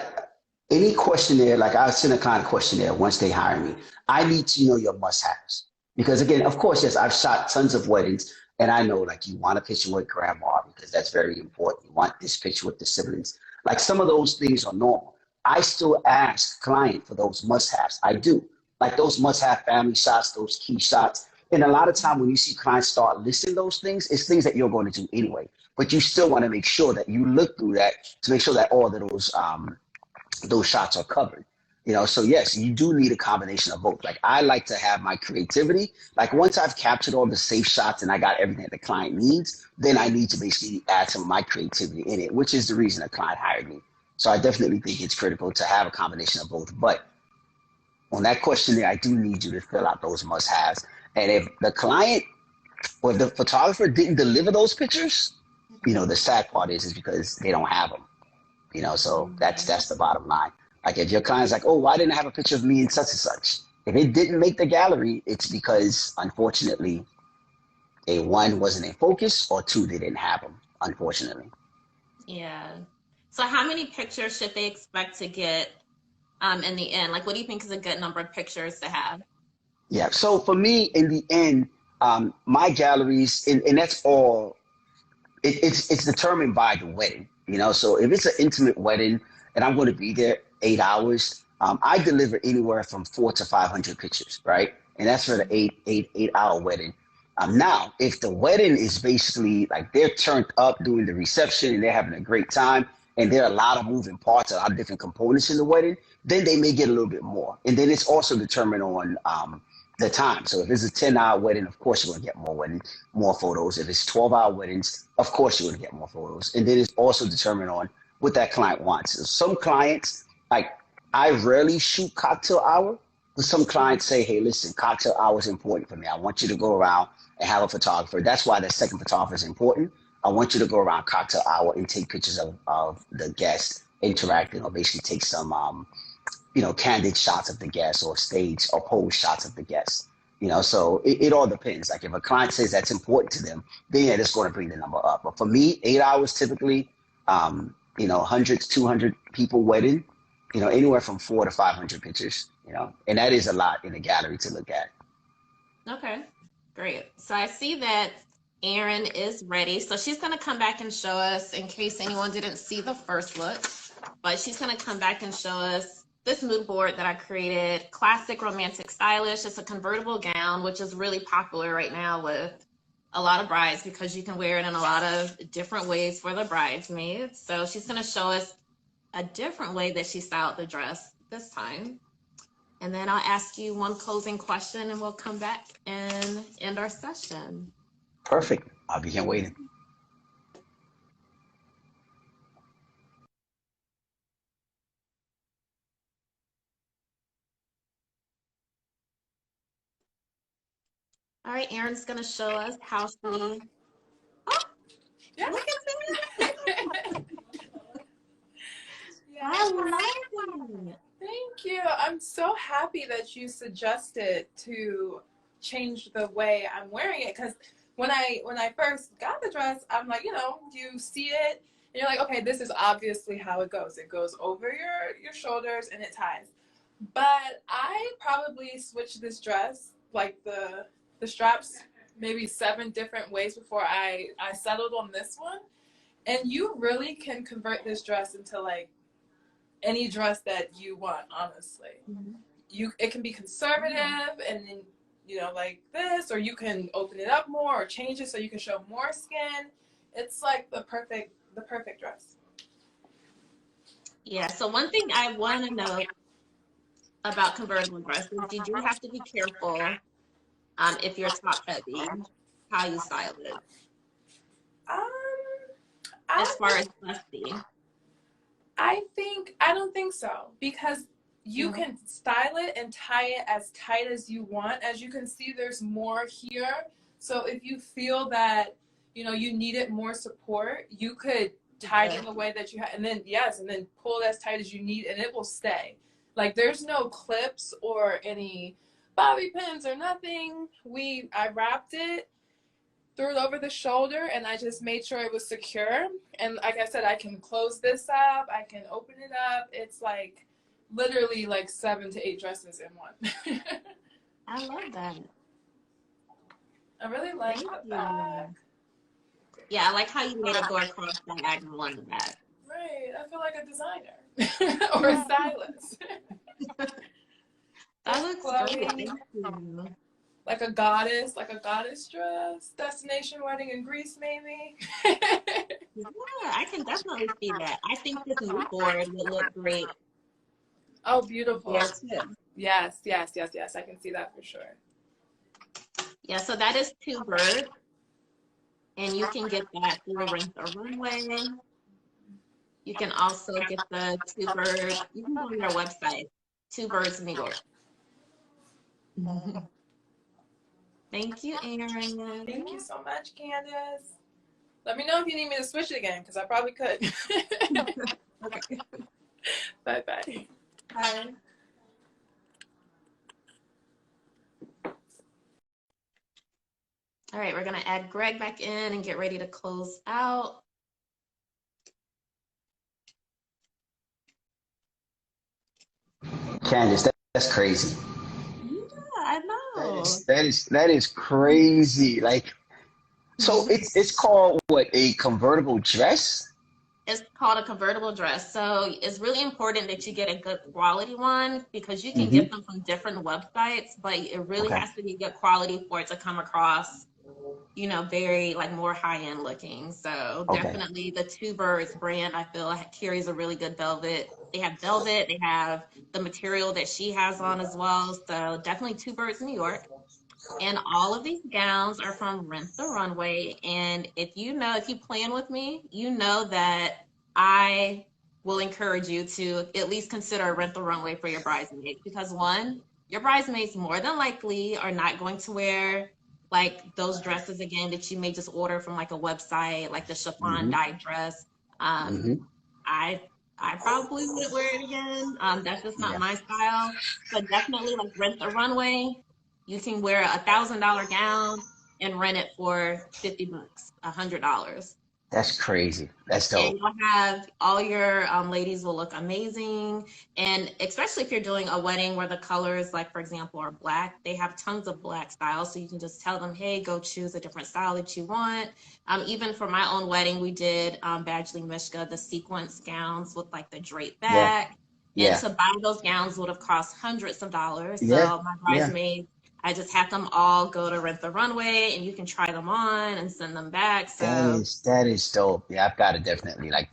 Speaker 3: any questionnaire, like I send a client questionnaire once they hire me. I need to know your must-haves. Because again, of course, yes, I've shot tons of weddings and I know like you want a picture with grandma because that's very important. You want this picture with the siblings. Like some of those things are normal. I still ask client for those must-haves. I do. Like those must-have family shots, those key shots. And a lot of time when you see clients start listing those things, it's things that you're going to do anyway. But you still want to make sure that you look through that to make sure that all of those shots are covered. So yes, you do need a combination of both. Like I like to have my creativity. Like once I've captured all the safe shots and I got everything that the client needs, then I need to basically add some of my creativity in it, which is the reason the client hired me. So I definitely think it's critical to have a combination of both. But on that questionnaire, I do need you to fill out those must-haves. And if the client or the photographer didn't deliver those pictures, you know, the sad part is because they don't have them. You know, so that's the bottom line. Like if your client's like, oh, why didn't I have a picture of me in such and such? If it didn't make the gallery, it's because unfortunately, a one wasn't in focus, or two, they didn't have them. Unfortunately.
Speaker 1: Yeah. So how many pictures should they expect to get in the end? Like, what do you think is a good number of pictures to have?
Speaker 3: Yeah. So for me, in the end, my galleries, and that's all. It's determined by the wedding, you know. So if it's an intimate wedding and I'm going to be there 8 hours, I deliver anywhere from 400 to 500 pictures, right? And that's for the eight hour wedding. Now, if the wedding is basically like they're turned up doing the reception and they're having a great time, and there are a lot of moving parts, a lot of different components in the wedding, then they may get a little bit more. And then it's also determined on the time. So if it's a 10-hour wedding, of course you're going to get more photos. If it's 12-hour weddings, of course you're going to get more photos. And then it's also determined on what that client wants. So some clients, like I rarely shoot cocktail hour, but some clients say, hey, listen, cocktail hour is important for me. I want you to go around and have a photographer. That's why the second photographer is important. I want you to go around cocktail hour and take pictures of the guests interacting, or basically take some you know, candid shots of the guests, or stage or pose shots of the guests. You know, so it all depends. Like if a client says that's important to them, then yeah, it's going to bring the number up. But for me, 8 hours typically, you know, 100 to 200 people wedding, you know, anywhere from 400 to 500 pictures, you know, and that is a lot in a gallery to look at.
Speaker 1: Okay, great. So I see that Erin is ready. So she's going to come back and show us, in case anyone didn't see the first look, but she's going to come back and show us this mood board that I created, classic, romantic, stylish. It's a convertible gown, which is really popular right now with a lot of brides because you can wear it in a lot of different ways for the bridesmaids. So she's going to show us a different way that she styled the dress this time. And then I'll ask you one closing question and we'll come back and end our session.
Speaker 3: Perfect. I'll be here waiting.
Speaker 1: All right, Erin's going to show us how she... Oh,
Speaker 2: Yeah.
Speaker 1: look at that.
Speaker 2: Yeah.
Speaker 1: I love it.
Speaker 2: Thank you. I'm so happy that you suggested to change the way I'm wearing it, because when I first got the dress, I'm like, you know, you see it and you're like, okay, this is obviously how it goes. It goes over your shoulders and it ties. But I probably switched this dress, like the straps, maybe 7 different ways before I settled on this one. And you really can convert this dress into like any dress that you want, honestly. Mm-hmm. It can be conservative and then, you know, like this, or you can open it up more or change it so you can show more skin. It's like the perfect dress.
Speaker 1: Yeah, so one thing I want to know about convertible dresses, you do have to be careful if you're top heavy, how you style it. As far as busty.
Speaker 2: I don't think so, because you can style it and tie it as tight as you want. As you can see, there's more here. So if you feel that, you know, you needed more support, you could tie it in the way that you have, and then pull it as tight as you need, and it will stay. Like there's no clips or any bobby pins or nothing. I wrapped it, threw it over the shoulder, and I just made sure it was secure. And like I said, I can close this up, I can open it up. It's like literally like 7 to 8 dresses in one.
Speaker 1: I love that.
Speaker 2: I really like the back.
Speaker 1: Yeah, I like how you made it go across the diagonal on the back.
Speaker 2: Right, I feel like a designer or a stylist.
Speaker 1: That looks great. Thank you.
Speaker 2: Like a goddess dress. Destination wedding in Greece, maybe.
Speaker 1: Yeah, I can definitely see that. I think this mood board would look great.
Speaker 2: Oh, beautiful.
Speaker 1: Yes,
Speaker 2: yes. I can see that for sure.
Speaker 1: Yeah, so that is 2 birds. And you can get that through Rent a Runway. You can also get the 2 birds. You can go on their website, 2 Birds New York. Thank you, Erin.
Speaker 2: Thank you so much, Candace. Let me know if you need me to switch it again, because I probably could.
Speaker 1: Okay.
Speaker 2: Bye-bye.
Speaker 1: Bye. All right, we're gonna add Greg back in and get ready to close out.
Speaker 3: Candace, that's crazy.
Speaker 1: Yeah, I know.
Speaker 3: That is crazy. Like, so
Speaker 1: Mhm.
Speaker 3: it's called what, a convertible dress?
Speaker 1: It's called a convertible dress. So it's really important that you get a good quality one because you can get
Speaker 3: Mm-hmm.
Speaker 1: them from different websites, but it really
Speaker 3: Okay.
Speaker 1: has to be good quality for it to come across, very like more high end looking. So
Speaker 3: Okay.
Speaker 1: definitely the Two Birds brand, I feel carries a really good velvet. They have velvet, they have the material that she has on as well. So definitely Two Birds New York. And all of these gowns are from Rent the Runway. And if you plan with me, you know that I will encourage you to at least consider Rent the Runway for your bridesmaids. Because one, your bridesmaids more than likely are not going to wear like those dresses again that you may just order from like a website, like the chiffon
Speaker 3: Mm-hmm.
Speaker 1: dyed dress. Um,
Speaker 3: Mm-hmm.
Speaker 1: I I probably wouldn't wear it again. That's just not
Speaker 3: Yeah.
Speaker 1: my style. But definitely like Rent the Runway. You can wear $1,000 gown and rent it for $50, $100.
Speaker 3: That's crazy. That's
Speaker 1: And
Speaker 3: dope.
Speaker 1: you'll have all your ladies will look amazing. And especially if you're doing a wedding where the colors, like for example, are black, they have tons of black styles. So you can just tell them, hey, go choose a different style that you want. Even for my own wedding, we did Badgley Mishka, the sequence gowns with like the drape
Speaker 3: Yeah.
Speaker 1: back. And
Speaker 3: Yeah.
Speaker 1: to buy those gowns would have cost hundreds of dollars.
Speaker 3: Yeah.
Speaker 1: So my
Speaker 3: Yeah.
Speaker 1: bridesmaids, I just have them all go to Rent the Runway and you can try them on and send them back. So
Speaker 3: That is dope. Yeah, I've got to definitely like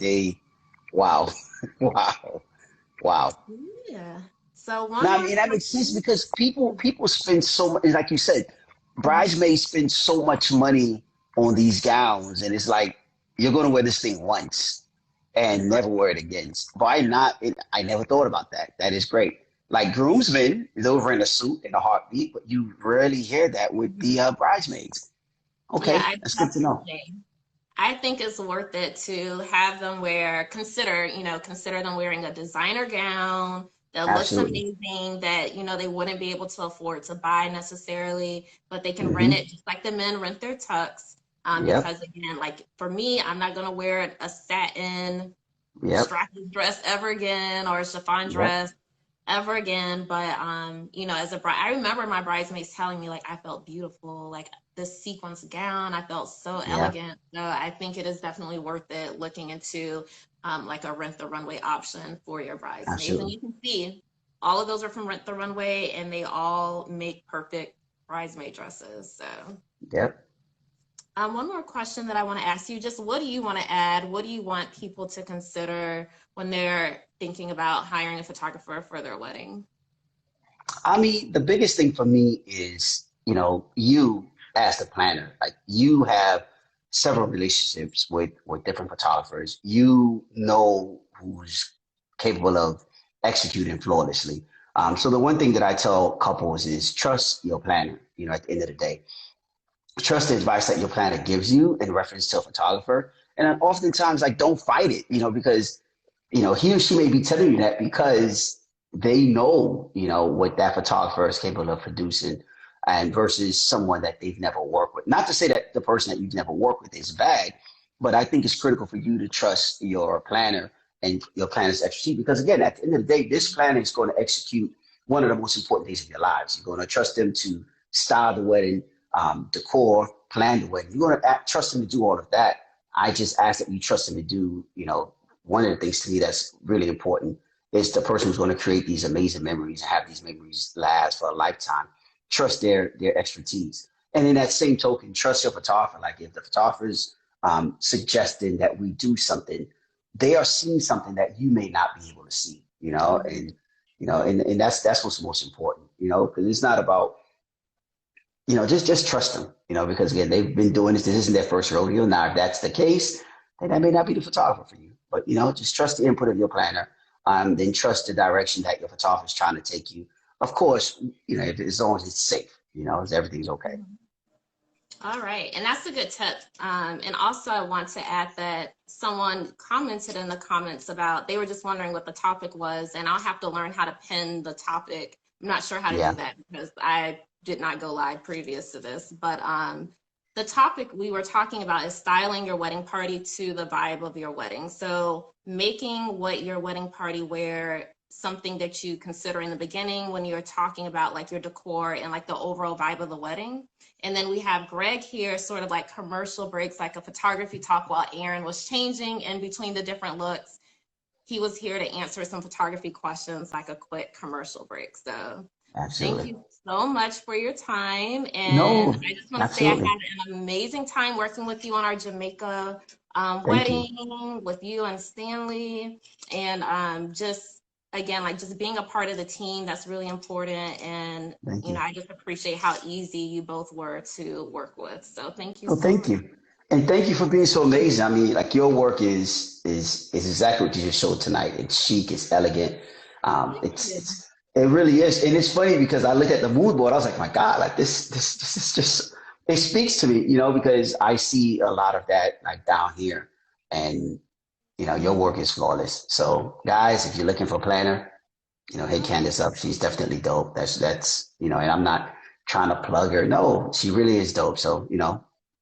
Speaker 3: wow. Wow. Wow.
Speaker 1: yeah. So one
Speaker 3: Now, I
Speaker 1: more
Speaker 3: mean, that makes sense
Speaker 1: question.
Speaker 3: because people spend so much, like you said,
Speaker 1: Mhm.
Speaker 3: bridesmaids spend so much money on these gowns, and it's like you're going to wear this thing once and never wear it again. Why not? I never thought about that. That is great. Like groomsmen is over in a suit in a heartbeat, but you rarely hear that with the bridesmaids.
Speaker 1: Yeah,
Speaker 3: Okay,
Speaker 1: I
Speaker 3: that's good to know.
Speaker 1: definitely. I think it's worth it to have them consider them wearing a designer gown that looks
Speaker 3: Absolutely.
Speaker 1: amazing that, they wouldn't be able to afford to buy necessarily, but they can rent
Speaker 3: Hmm.
Speaker 1: it just like the men rent their tux.
Speaker 3: Yep.
Speaker 1: Because again, like for me, I'm not gonna wear a satin
Speaker 3: Yep.
Speaker 1: strapless dress ever again or a chiffon
Speaker 3: Yep.
Speaker 1: dress ever again. But as a bride, I remember my bridesmaids telling me like I felt beautiful, like this sequence gown, I felt so
Speaker 3: Yeah.
Speaker 1: elegant. So I think it is definitely worth it looking into like a Rent the Runway option for your bridesmaids. And
Speaker 3: Absolutely.
Speaker 1: you can see all of those are from Rent the Runway and they all make perfect bridesmaid dresses. So
Speaker 3: Yep.
Speaker 1: one more question that I want to ask you, just what do you want to add? What do you want people to consider when they're thinking about hiring a photographer for their wedding?
Speaker 3: I mean, the biggest thing for me is, you as the planner, like you have several relationships with different photographers. You know who's capable of executing flawlessly. So the one thing that I tell couples is trust your planner. At the end of the day, trust the advice that your planner gives you in reference to a photographer. And then oftentimes, like, don't fight it, because he or she may be telling you that because they know, what that photographer is capable of producing and versus someone that they've never worked with. Not to say that the person that you've never worked with is bad, but I think it's critical for you to trust your planner and your planner's expertise because, again, at the end of the day, this planner is going to execute one of the most important days of your lives. You're going to trust them to style the wedding, decor, plan the wedding. You're going to trust them to do all of that. I just ask that you trust them to do, one of the things to me that's really important is the person who's going to create these amazing memories and have these memories last for a lifetime. Trust their expertise. And in that same token, trust your photographer. Like if the photographer's suggesting that we do something, they are seeing something that you may not be able to see,
Speaker 1: Mhm.
Speaker 3: and that's what's most important, because it's not about just trust them, because again, they've been doing this. This isn't their first rodeo. Now, if that's the case, then that may not be the photographer for you. But just trust the input of your planner. Then trust the direction that your photographer is trying to take you. Of course, as long as it's safe, as everything's okay.
Speaker 1: All right, and that's a good tip. And also, I want to add that someone commented in the comments about they were just wondering what the topic was, and I'll have to learn how to pin the topic. I'm not sure how to do
Speaker 3: Yeah,
Speaker 1: that because I did not go live previous to this. But the topic we were talking about is styling your wedding party to the vibe of your wedding. So making what your wedding party wear something that you consider in the beginning when you're talking about like your decor and like the overall vibe of the wedding. And then we have Greg here, sort of like commercial breaks, like a photography talk while Aaron was changing in between the different looks. He was here to answer some photography questions, like a quick commercial break. So thank
Speaker 3: absolutely.
Speaker 1: you so much for your time. And
Speaker 3: No,
Speaker 1: I just want to say I had
Speaker 3: absolutely.
Speaker 1: an amazing time working with you on our Jamaica
Speaker 3: Thank you.
Speaker 1: wedding with you and Stanley. And just, again, like just being a part of the team, that's really important. And,
Speaker 3: Thank you.
Speaker 1: I just appreciate how easy you both were to work with. So thank you
Speaker 3: Oh,
Speaker 1: so
Speaker 3: thank
Speaker 1: much.
Speaker 3: you. And thank you for being so amazing. I mean, like your work is exactly what you just showed tonight. It's chic, it's elegant.
Speaker 1: Thank you.
Speaker 3: It really is. And it's funny because I looked at the mood board, I was like, my God, like this is just it speaks to me, because I see a lot of that like down here. And your work is flawless. So guys, if you're looking for a planner, hit Candace up. She's definitely dope. And I'm not trying to plug her. No, she really is dope. So,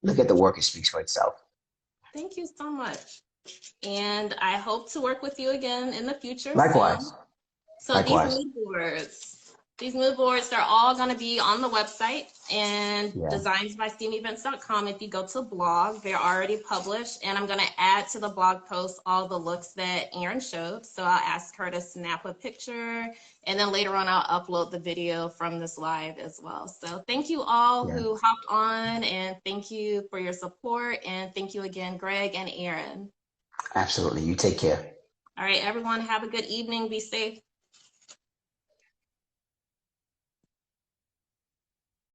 Speaker 3: look at the work. It speaks for itself.
Speaker 1: Thank you so much. And I hope to work with you again in the future soon.
Speaker 3: Likewise.
Speaker 1: So
Speaker 3: Likewise.
Speaker 1: these mood boards, they're all going to be on the website and
Speaker 3: Yeah.
Speaker 1: designsbysteamevents.com. If you go to blog, they're already published. And I'm going to add to the blog post all the looks that Erin showed. So I'll ask her to snap a picture. And then later on, I'll upload the video from this live as well. So thank you all
Speaker 3: Yeah.
Speaker 1: who hopped on, and thank you for your support. And thank you again, Greg and Erin.
Speaker 3: Absolutely. You take care.
Speaker 1: All right, everyone, have a good evening. Be safe.